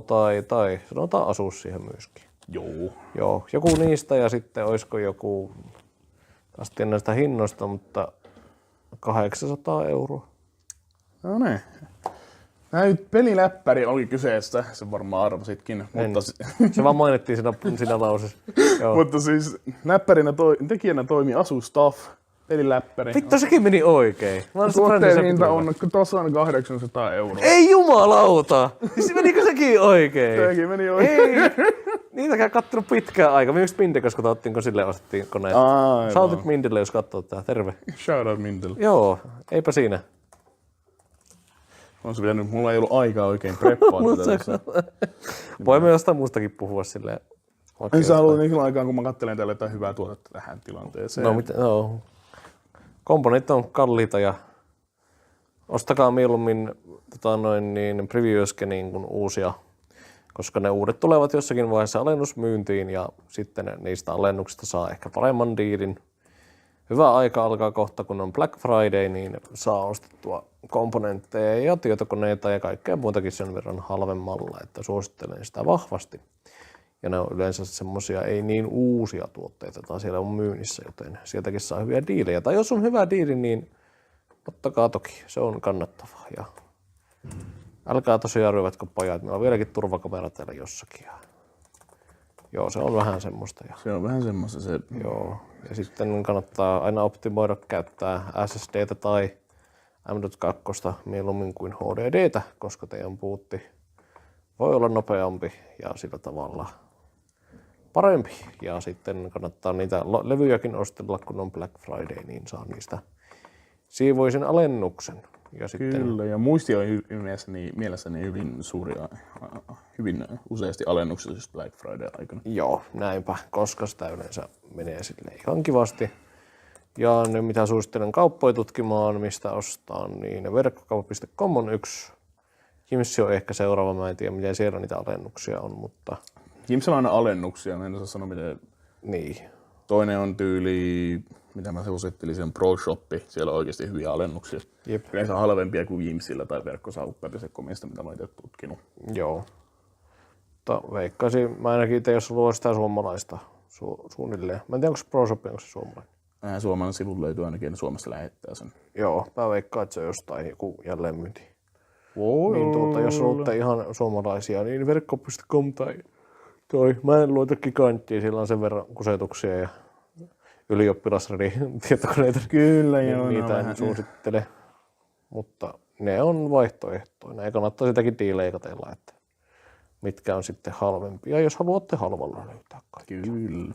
tai sanotaan Asus siihen myöskin. Joo, joku niistä ja sitten olisiko joku, taas tiedän näistä hinnoista, mutta 800 €. No niin. Nyt peliläppäri oli kyseessä, sen varmaan arvasitkin. Mutta... Se vaan mainittiin siinä lauseessa. Mutta siis läppärinä tekijänä toimi Asus TUF. Peliläppäri. Vittu, sekin meni oikein. Tuotteen hinta on tasan 800 €. Ei jumalauta! Siis menikö sekin oikein? Sekin meni oikein. Ei! Niitäkään kattonut pitkään aikaa. Me just Mindekos katsottiin, kun sille ostettiin koneet. Shoutout Mindelle, jos katsoo tää. Terve. Shoutout Mindelle. Joo, eipä siinä. On se pitänyt, mulla ei ollut aikaa oikein preppaa tätä. Voimme jostain muustakin puhua silleen. En saa ollut niin aikaan, kun mä katselen täällä jotain hyvää tuotetta tähän tilanteeseen. No. Komponentit on kalliita ja ostakaa mieluummin previewskin niin kuin uusia, koska ne uudet tulevat jossakin vaiheessa alennusmyyntiin ja sitten niistä alennuksista saa ehkä paremman diilin. Hyvä aika alkaa kohta, kun on Black Friday, niin saa ostettua komponentteja ja tietokoneita ja kaikkea muutakin sen verran halvemmalla, että suosittelen sitä vahvasti. Ja ne on yleensä semmosia ei niin uusia tuotteita, tai siellä on myynnissä, joten sieltäkin saa hyviä diilejä. Tai jos on hyvä diili, niin ottakaa toki, se on kannattavaa. Ja älkää tosiaan ryövätkö pajat, meillä on vieläkin turvakamera täällä jossakin. Joo, se on vähän semmoista. Se on vähän semmoista se. Joo, ja sitten kannattaa aina optimoida käyttää SSDtä tai M.2 mieluummin kuin HDDtä, koska teidän puutti voi olla nopeampi ja sillä tavalla parempi. Ja sitten kannattaa niitä levyjäkin ostella, kun on Black Friday, niin saa niistä siivoisen alennuksen. Ja sitten... Kyllä, ja muisti on mielessäni hyvin useasti alennuksessa Black Friday aikana. Joo, näinpä, koska sitä yleensä menee silleen ihan kivasti. Ja ne, mitä suosittelen kauppoja tutkimaan, mistä ostaa, niin verkkokauppa.com on yksi. Jimssi on ehkä seuraava, mä en tiedä miten siellä niitä alennuksia on, mutta... Jimsillä on aina alennuksia, mä en osaa sanoa miten... Niin. Toinen on tyyli, mitä mä suosittelin, se on Pro Shoppi, siellä on oikeasti hyviä alennuksia. Jep. Yleensä halvempia kuin Jimsillä tai verkkosaukka.comista, mitä mä itse tutkinut. Joo. Mutta veikkaisin, mä ainakin itse jos luo sitä suomalaista suunnilleen. Mä en tiedä, onko Pro Shoppi, onko se suomalainen? Suomalainen sivu löytyy ainakin, Suomesta lähettää sen. Joo, mä veikkaan, että se on jostain joku jälleenmyynti. Niin jos luotte ihan suomalaisia, niin verkko.com tai toi. Mä en luota giganttia, sillä on sen verran kusetuksia ja ylioppilasredi-tietokoneita. Kyllä joo. Niitä en suosittele. Mutta ne on vaihtoehtoina. Ja kannattaa sitäkin diilejä katsella, että mitkä on sitten halvempia, jos haluatte halvalla löytää kaikki. Kyllä.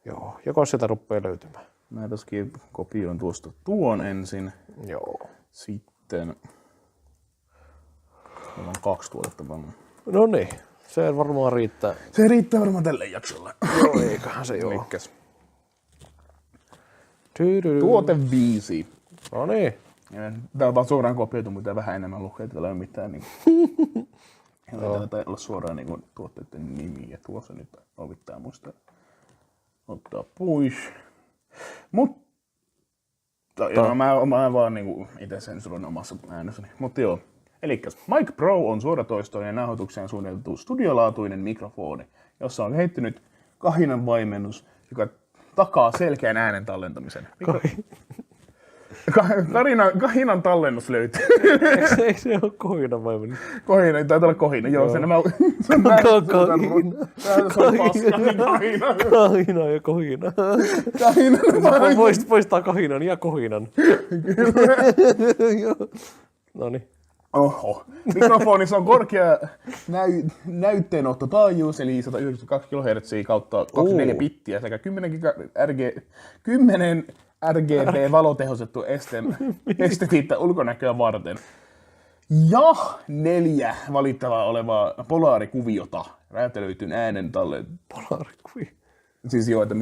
Joo, joko sieltä rupeaa löytymään. Mä toskin kopioin tuosta tuon ensin. Joo. Sitten meillä on 2 tuotetta vaan. No niin, se varmaan riittää. Se riittää varmaan tälle jaksolle. Joo, eiköhän se joo. Mikkäs? Tuote 5. No niin. Tää on vaan suoraan kopioitu, mutta vähän enemmän lukee, että täällä ei ole mitään niin täällä olla suoraan niin tuotteiden nimiä. Tuossa nyt pitää muistaa ottaa pois. Mutta joo, mä vaan niin itse sensuroin omassa äänessäni. Mutta joo. Elikkäs Mic Pro on suoratoistoinen ja nauhoitukseen suunniteltu studiolaatuinen mikrofoni, jossa on kehittynyt kahinan vaimennus, joka takaa selkeän äänen tallentamisen. Kahinan tallennus löytyy. Eikö se ole kohinan vaimennus? Kohina, taitaa olla kohina. Joo, se nämä... Kahina ja kohina. Poistaa kahinan ja kohinan. Noniin. Oho. Mikrofonissa on korkea näytteenottotaajuus, eli 192 kHz kautta 24 bittiä sekä 10 RGB-valotehostettu estetiittä ulkonäköä varten. Ja 4 valittavaa olevaa polaarikuviota räätälöityn äänen Polaarikuvio? Siis joo, että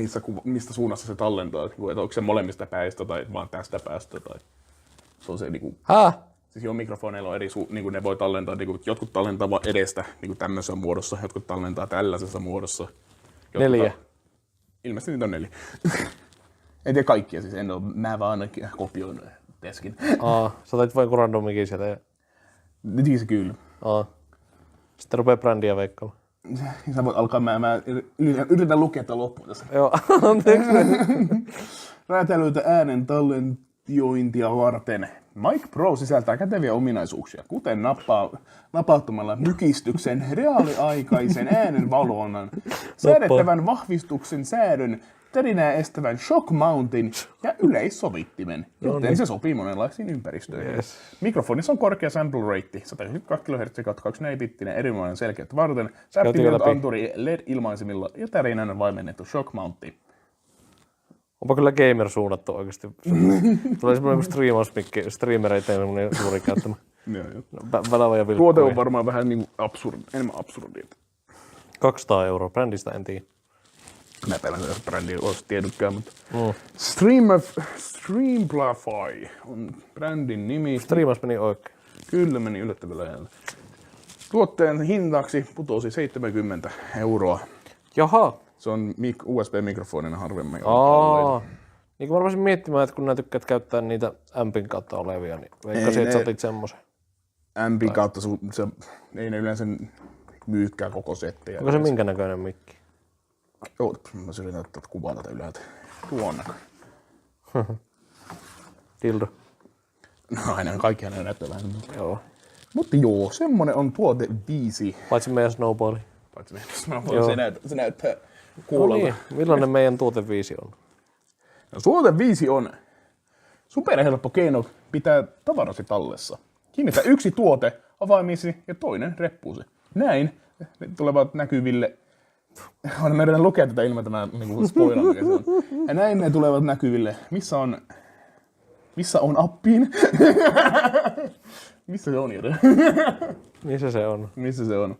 mistä suunnassa se tallentaa, että onko se molemmista päistä tai vaan tästä päästä. Tai... Se on se niinku... Siis joo, mikrofoneilla on eri niinku ne voi tallentaa, niinku, jotkut tallentaa vaan edestä niinku tämmöisessä muodossa, jotkut tallentaa tällaisessa muodossa. 4. Ilmeisesti niitä on 4. En tiedä kaikkia siis, mä vaan ainakin kopioin teskin. Sä otit vain randomikin sieltä. Niin se kyllä. Sitten rupeaa brändiä veikkaamaan. Sä voit alkaa, mä yritän lukea tämän loppuun tässä. Joo, anteeksi. Räätälöitä äänen tallentiointia varten. Mic Pro sisältää käteviä ominaisuuksia, kuten napauttamalla mykistyksen, reaaliaikaisen äänenvalvonnan, säädettävän vahvistuksen säädön, tärinää estävän shock mountin ja yleissovittimen, joten se sopii monenlaisiin ympäristöihin. Yes. Mikrofonissa on korkea sample rate, 192 kHz 24-bittinen erinomainen selkeyttä varten, säppinyt anturi LED-ilmaisimilla ja tärinään vaimennettu shock mountti. Onpa kyllä gamer suunnattu oikeesti. Tulee semmoinen striimausmikki, streamereita ja suuri käyttämä. Välävä ja vilkkuja. Tuote on varmaan vähän niin enemmän absurdi. 200 €, brändistä en tiedä. Mä pelän, jos brändi olisi tiedykään, mutta... Streamplify on brändin nimi. Striimaus meni oikein. Kyllä meni yllättävän lähellä. Tuotteen hintaksi putosi 70 €. Jaha. Se on USB-mikrofonina harvemmin. Niin kun mä rupesin miettimään, että kun nää tykkäät käyttää niitä ampin kautta olevia, niin veikkasin, että sä otit semmosen. Ampin kautta ei ne yleensä myykään koko settiä. Onko se minkä näköinen mikki? Joo, mä yritän ottaa kuvaa tätä ylhäältä. Tuon näköinen. Dildo. No aina kaikki aina näyttää vähän. Joo. Mutta joo, semmonen on tuote 5. Paitsi meidän snowballi. Se näyttää kuulalta. No niin, millainen meidän tuote 5 on? No, tuote 5 on superhelppo keino pitää tavarasi tallessa. Kiinnitä yksi tuote avaimisi ja toinen reppuusi. Näin ne tulevat näkyville. Mä yritän lukea tätä ilman tämä niinku spoilan, mikä se on. Ja näin ne tulevat näkyville. Missä on appiin? Missä se on, Jere? Missä se on? Missä se on?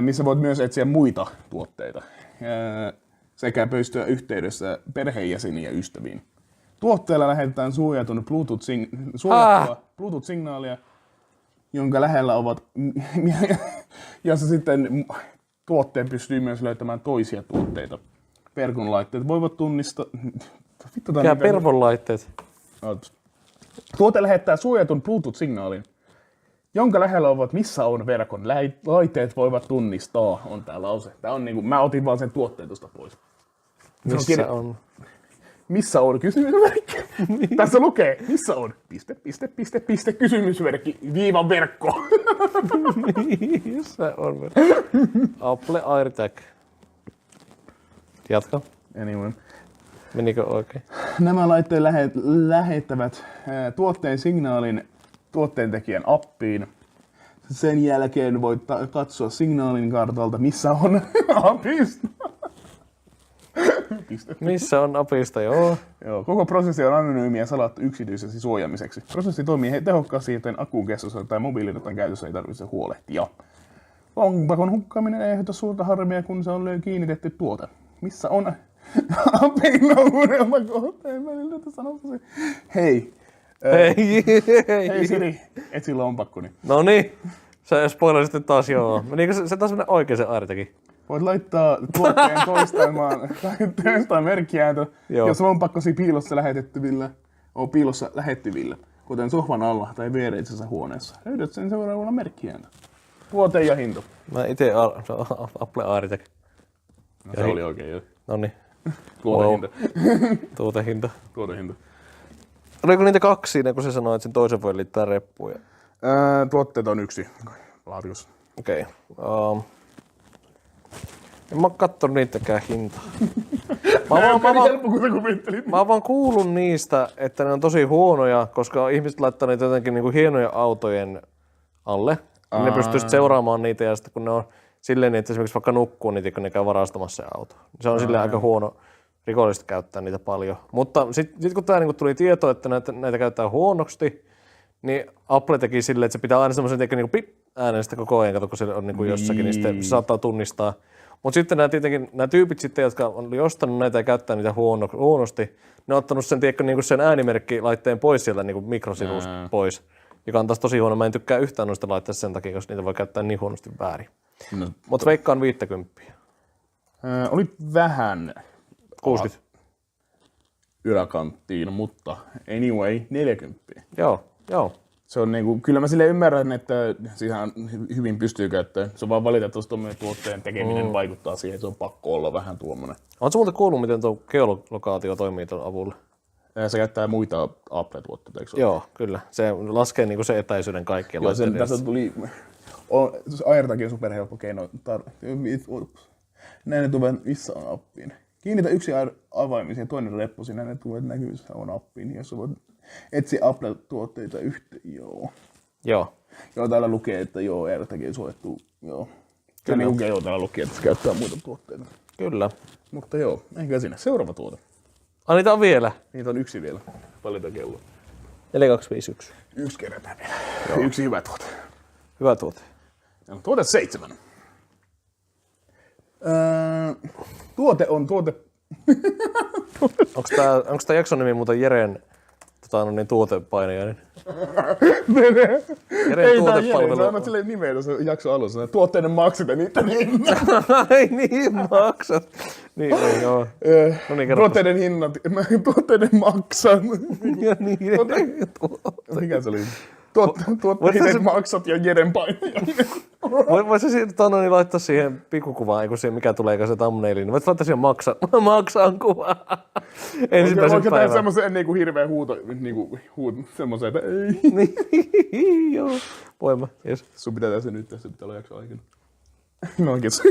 Missä voit myös etsiä muita tuotteita sekä pystyä yhteydessä perheenjäseniin ja ystäviin. Tuotteella lähetetään suojattua Bluetooth-signaalia, jonka lähellä ovat, jossa sitten tuotteen pystyy myös löytämään toisia tuotteita. Verkon laitteet voivat tunnistaa... Mikä pervon laitteet? Tuote lähettää suojatun Bluetooth-signaalin, jonka lähellä ovat missä on verkon laitteet voivat tunnistaa, on tää lause. Tää on niinku, mä otin vaan sen tuotteen tuosta pois. Missä on? Missä on kysymysmerkki? Tässä lukee, missä on kysymysmerkki, viivan verkko. Missä on verkko? Apple AirTag. Jatka. Anyway. Menikö oikein? Nämä laitteet lähettävät tuotteen signaalin tuotteentekijän appiin. Sen jälkeen voit katsoa signaalin kartalta, missä on apista. Missä on apista, joo. Joo, koko prosessi on anonyymi ja salattu yksityisesti suojaamiseksi. Prosessi toimii tehokkaasti, joten akun kestossa tai mobiilidatan käytössä ei tarvitse huolehtia. Lompakon hukkaaminen ei aiheuta suurta harmia, kun se on kiinnitetty tuote. Missä on apin uudelta kohteen välillä, että sanotaan se. Hei. Hei Siri, etsi lompakkoni. Noniin. Sä spoilasit taas joo. Menikö se taas mennä oikein se Aaritakin? Voit laittaa tuotteen toistaan merkkiääntö, jos lompakkosi piilossa lähettyvillä, kuten sohvan alla tai viereisessä huoneessa. Löydät sen seuraavalla merkkiääntä. Tuote ja hinta. Mä ite Apple Aaritakin. No, se oli oikein jo. Noniin. Tuotehinta. Tuotehinta. Oliko niitä 2 siinä, kun se sanoi, että sen toisen voi liittää reppuun? Tuotteet on 1 laatikossa. Okei. En mä oo kattonut niitäkään hintaa. Mä oon vaan kuullut niistä, että ne on tosi huonoja, koska ihmiset laittaa niitä jotenkin niinku hienoja autojen alle. Ne pystyy seuraamaan niitä ja sitten kun ne on silleen, että esimerkiksi vaikka nukkuu niitä, kun ne käy varastamassa se auto. Se on silleen aika huono rikollista käyttää niitä paljon. Mutta sitten kun tää niinku tuli tieto, että näitä käyttää huonosti, niin Apple teki silleen, että se pitää aina semmoisen niinku pip äänen sitä koko ajan, kun se on niinku jossakin, niin sitten se saattaa tunnistaa. Mutta sitten nämä tyypit sitten, jotka on ostanut näitä ja käyttää niitä huonosti, ne on ottanut sen, niinku sen äänimerkkilaitteen pois sieltä niinku mikrosivusta pois, joka on taas tosi huono. Mä en tykkää yhtään noista laitteista sen takia, koska niitä voi käyttää niin huonosti väärin. No, mutta veikkaan 50. Oli vähän 60 yläkanttiin, mutta anyway, 40. Joo. Se on niinku, kyllä mä silleen ymmärrän, että siihen hyvin pystyy käyttämään. Se on vaan valitettavasti tuommoinen tuotteen tekeminen vaikuttaa siihen, että se on pakko olla vähän tuommoinen. Oletko muuten kuullut, miten tuo geolokaatio toimii tuon avulla? Se käyttää muita Apple-tuotteita, eikö Joo, kyllä. Se laskee niinku se etäisyyden kaikkien laitteiden. Tässä tuli AirTagin superhelppo keino. Näin ne tulevat missä on appiin. Kiinnitä yksi avaimis ja toinen reppusi, näin ne tulevat näkyvissä on appiin, jossa voit etsiä Apple-tuotteita yhteen. Joo, täällä lukee, että AirTagin suojattu. Joo. Kyllä lukee, täällä lukee, että se käyttää muita tuotteita. Kyllä. Mutta eikä siinä. Seuraava tuote. Niitä on vielä? Niitä on 1 vielä. Paljon kello. 4251. 1 kerätään vielä. Joo. 1 hyvä tuote. Hyvä tuote. Tuote 7. Tuote on tuote. Onko tää jakson nimi muuten Jeren tuotepainajainen? Ei tää Jeren, sä annat silleen nimeä tuossa jakson alussa. Tuotteiden maksat ja niitä hinnat. Ei niin maksat. Niin, joo. Tuotteiden hinnat, tuotteiden maksat. Ja niin, mikä se oli? Tuotteiden maksat ja Jeren painajainen. Voisi laittaa siihen pikkukuvaan, eikö siihen mikä tulee, se thumbnailiin. Voisi laittaa siihen maksaan kuvaa. Ensimmäisen päivän. Voisi semmoisen niinku hirveä huuto, semmoisen, että ei. Niin, joo. Voima, jes. Sun pitää tässä nyt, tässä pitää olla jakso aikana. No kiitos.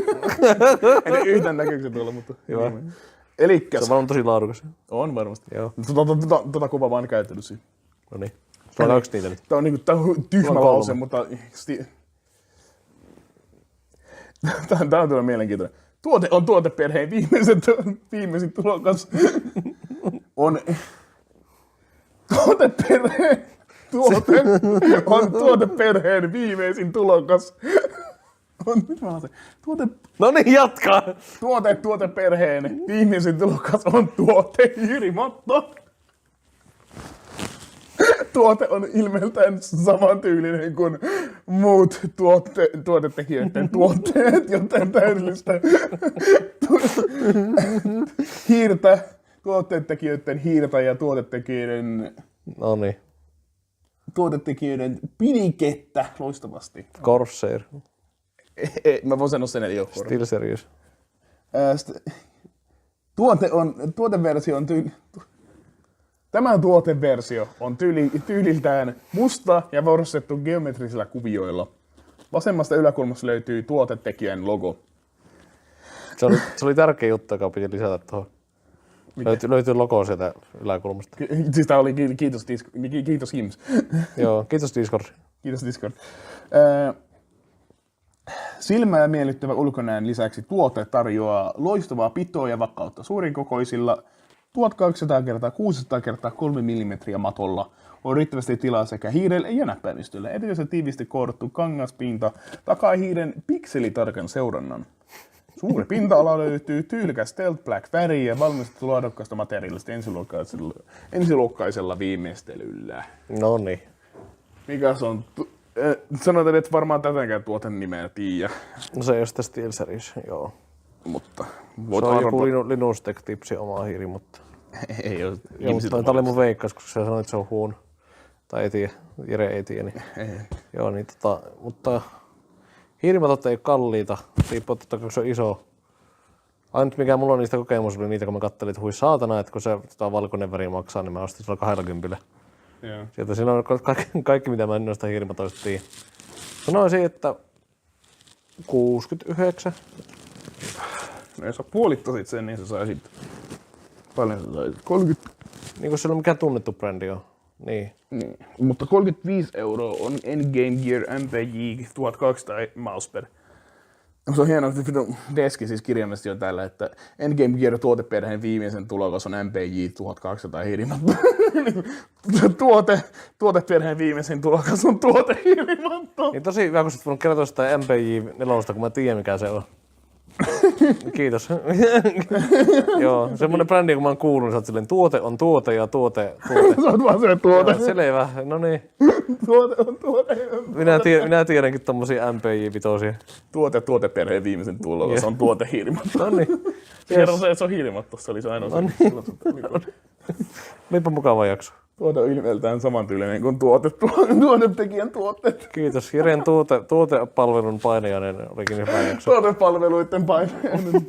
En yhtään näkyykö se tuolla, mutta hyvä. Elikkäs. Se on varmaan tosi laadukas. On varmasti. Joo. Tota kuvaa vaan käyttänyt siinä. No niin. Sulla on 2 niitä nyt. Tää on niinku tyhmä lause, mutta tää on todella mielenkiintoinen. Tuote on tuoteperheen viimeisin tulokas. Tuoteperheen viimeisin tulokas. No niin, jatkaa! Tuoteperheen viimeisin tulokas on tuotehiirimatto. Tuote on ilmeeltään samantyylinen kuin muut tuotetekijöiden tuotteet, joten täydellistä hiirtä, tuotetekijöiden hiirtä ja tuotetekijöiden pidikettä loistavasti. Corsair. Mä voin sanoa sen, että ei ole Corsair. Still serious. Tuoteversio on Tämä tuoteversio on tyyliltään musta ja varustetttu geometrisillä kuvioilla. Vasemmasta yläkulmassa löytyy tuotetekijän logo. Se oli tärkeä juttu, joka piti lisätä tuohon. Löytyy logo sieltä yläkulmasta. Siis tää oli kiitos Hims. Joo, kiitos Discord. Kiitos Discord. Silmää miellyttävä ulkonäön lisäksi tuote tarjoaa loistavaa pitoa ja vakautta suurinkokoisilla 1200 x 600 x 3 mm matolla. On riittävästi tilaa sekä hiirelle ja näppäimistölle. Erityisen tiivisti koodettu kangaspinta takaa hiiren pikselitarkan seurannan. Suuri pinta-ala löytyy tyylikäs Stealth Black väri ja valmistettu laadukkaasta materiaalista ensiluokkaisella viimeistelyllä. Noniin. Mikäs on... Sanotaan, että varmaan tätäkään tuoten nimeä tiedä. No se ei ole sitä SteelSeries, joo. Mutta se on joku Linus Tech Tipsin oma hiiri, mutta... ei ole. Joo, mutta tämä oli mun veikkaus, koska sä sanoit, että se on huono. Tai ei tiedä, Jere ei tiedä. Niin. Ei. Joo, niin mutta hiirimatot ei ole kalliita, riippuu totta kai, se on iso. Ainut mikä mulla on niistä kokemus oli niitä, kun mä kattelin, että hui saatana, että kun se valkoinen väri maksaa, niin mä ostin sillä 20. Joo. Sieltä siinä on kaikki mitä mä en noista hiirimatoista tiedä. Sanoisin, että 69. No jos sä puolittaisit sen, niin sä saisit... Paljon sä saisit? 30... Niin kun siellä on mikä tunnettu brändi on. Niin. Mutta 35 € on Endgame Gear MPJ 1200 mousepad. Se on hienoa, että deski siis kirjaimellisesti on tällä, että Endgame Gear tuoteperheen viimeisen tulokas on MPJ 1200 hiirimatto. Tuoteperheen viimeisen tulokas on tuotehiirimatto. Niin tosi hyvä, kun sä voinut kertoa sitä MPJ 4, kun mä tiedän mikä se on. Kiitos. Joo, semmonen brändi, kun mä oon kuullut, niin sä oot silleen, tuote on tuote ja tuote. Sä oot vaan se tuote. Joo, selvä, no niin. Tuote on tuote. Minä tiedänkin tommosia MPJ-vitosia. Tuoteperheen viimeisen tulokas on tuotehiirimatto. No niin. Kerro se, että se on hiirimatto, se oli se ainoa. No niin. Olipa mukava jakso. Tuote on ilmeeltään samantyylinen kuin tuotetekijän tuotteet. Kiitos. Jeren tuotepalvelun painajainen olikin hyvä jakso. Tuotepalveluiden painajainen.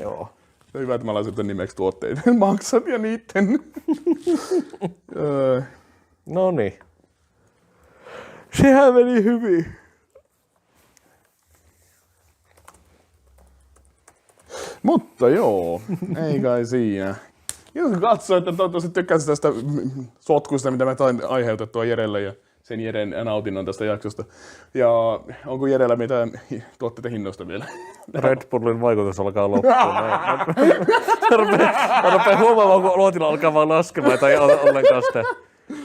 Joo. Se on hyvä, että mä laisin tämän nimeksi tuotteiden maksat ja niitten. No niin. Sehän meni hyvin. Mutta joo, ei kai siinä. Jos katsoo, että toivottavasti tykkäsit tästä sotkusta, mitä mä tain aiheutettua Jerelle ja sen Jeren nautinnon tästä jaksosta. Ja onko Jerellä mitään tuotteiden hinnoista vielä? Red Bullin vaikutus alkaa loppuun. Mä rupean huomaamaan, kun luotila alkaa vaan laskemaan tai ollenkaan sitä.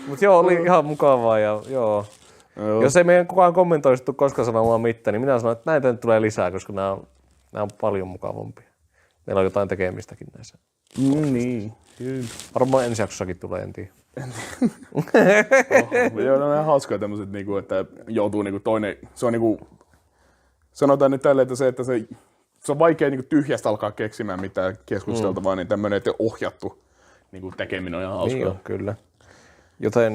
Mut joo, oli ihan mukavaa ja joo. Jos ei meidän kukaan kommentoisi koskaan sanomaan mitään, niin minä sanon, että näitä nyt tulee lisää, koska nämä on paljon mukavampia. Meillä on jotain tekemistäkin näissä. Niin. Varmaan ensi jaksossakin tulee, en tiedä. Joo, ne on ihan hauskaa tämmöset, että joutuu toinen, se on sanotaan nyt tälleen, että se on vaikea tyhjästä alkaa keksimään mitään keskusteltavaa, niin tämmönen, että ohjattu tekeminen on ihan hauskaa. Niin on, kyllä. Joten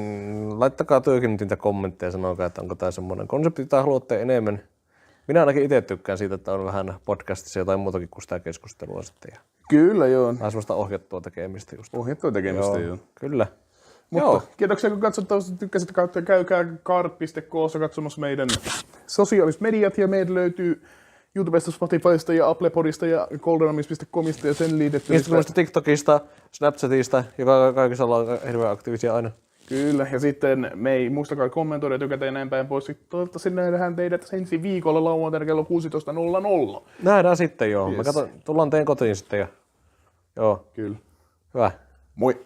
laittakaa työkin nyt niitä kommentteja ja sanokaa, että onko tää semmoinen konsepti, jota haluatte enemmän. Minä ainakin itse tykkään siitä, että on vähän podcastissa jotain muutakin kuin sitä keskustelua sitten. Kyllä, joo. Vähän semmoista ohjattua tekemistä just. Ohjattua tekemistä, joo. Kyllä. Mutta joo. Kiitoksia, kun katsotaan, tykkäsit, käykää kaart.k:ssa katsomassa meidän sosiaaliset mediat, ja meidät löytyy YouTubesta, Spotifysta ja Applepodista ja goldenamis.comista ja sen liitetty. Instagramista, TikTokista, Snapchatista, joka kaikissa ollaan hirveän aktiivisia aina. Kyllä, ja sitten me ei muistakaa kommentoida, tykätä ja näin päin pois. Toivottavasti nähdään teidät ensi viikolla lauantaina kello 16.00. Nähdään sitten joo. Yes. Tullaan teidän kotiin sitten. Joo. Kyllä. Hyvä. Moi.